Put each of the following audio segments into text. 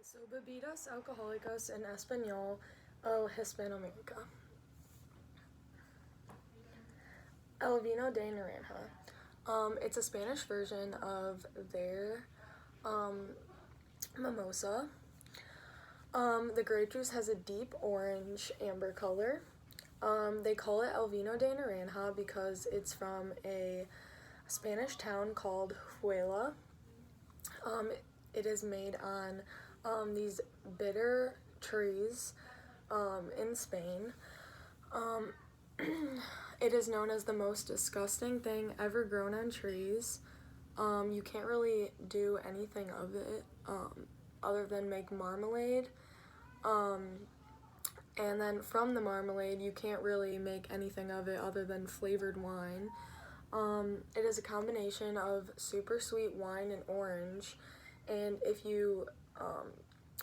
So bebidas alcohólicas en español o Hispanoamérica. El vino de naranja. It's a Spanish version of their mimosa. The grape juice has a deep orange amber color. They call it El Vino de Naranja because it's from a Spanish town called Huela. It is made on these bitter trees in Spain. It is known as the most disgusting thing ever grown on trees. You can't really do anything of it other than make marmalade. And then from the marmalade, you can't really make anything of it other than flavored wine. It is a combination of super sweet wine and orange, and if you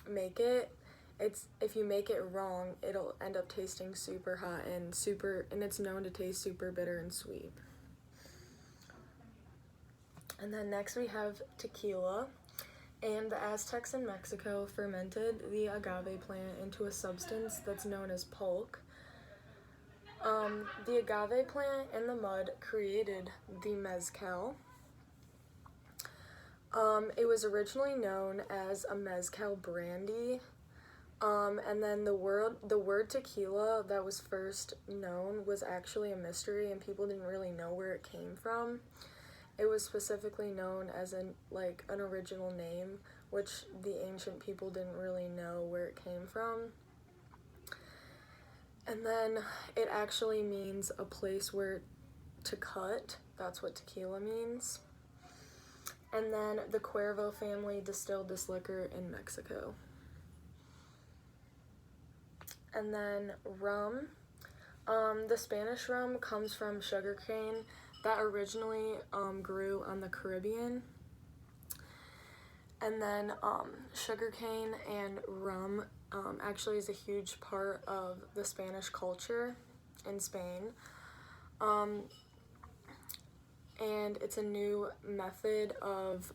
make it, if you make it wrong, it'll end up tasting super hot and it's known to taste super bitter and sweet. And then next we have tequila. And the Aztecs in Mexico fermented the agave plant into a substance that's known as pulque. The agave plant and the mud created the mezcal. It was originally known as a mezcal brandy, and then the word tequila that was first known was actually a mystery, and people didn't really know where it came from. It was specifically known as an original name, which the ancient people didn't really know where it came from. And then it actually means a place where to cut. That's what tequila means. And then the Cuervo family distilled this liquor in Mexico. And then rum. The Spanish rum comes from sugarcane that originally grew on the Caribbean. And then sugarcane and rum actually is a huge part of the Spanish culture in Spain. And it's a new method of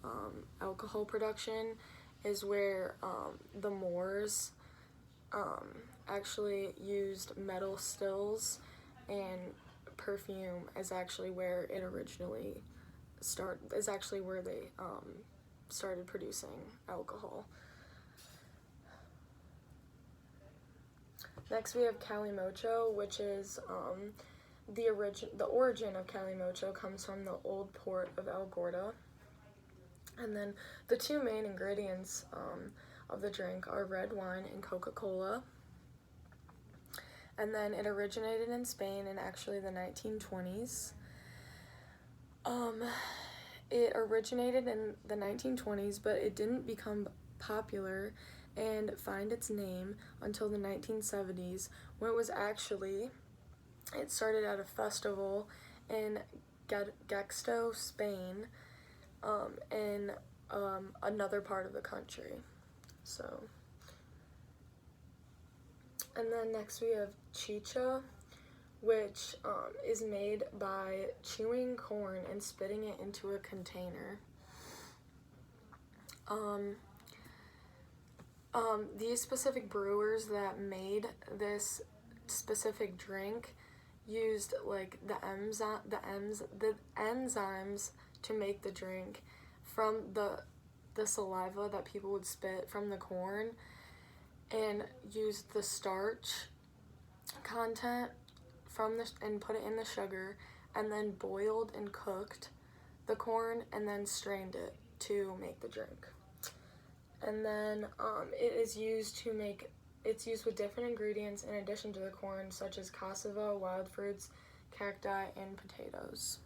alcohol production is where the Moors actually used metal stills, and perfume is actually where it originally where they started producing alcohol. Next we have Calimocho, which is the origin of Calimocho comes from the old port of El Gordo. And then the two main ingredients of the drink are red wine and Coca-Cola. And then it originated in Spain in actually the 1920s. It originated in the 1920s, but it didn't become popular and find its name until the 1970s, when it started at a festival in Gexto, Spain, in another part of the country. So, and then next we have chicha, which is made by chewing corn and spitting it into a container. These specific brewers that made this specific drink used like the enzymes to make the drink from the saliva that people would spit from the corn, and used the starch content and put it in the sugar, and then boiled and cooked the corn and then strained it to make the drink. And then it's used with different ingredients in addition to the corn, such as cassava, wild fruits, cacti, and potatoes.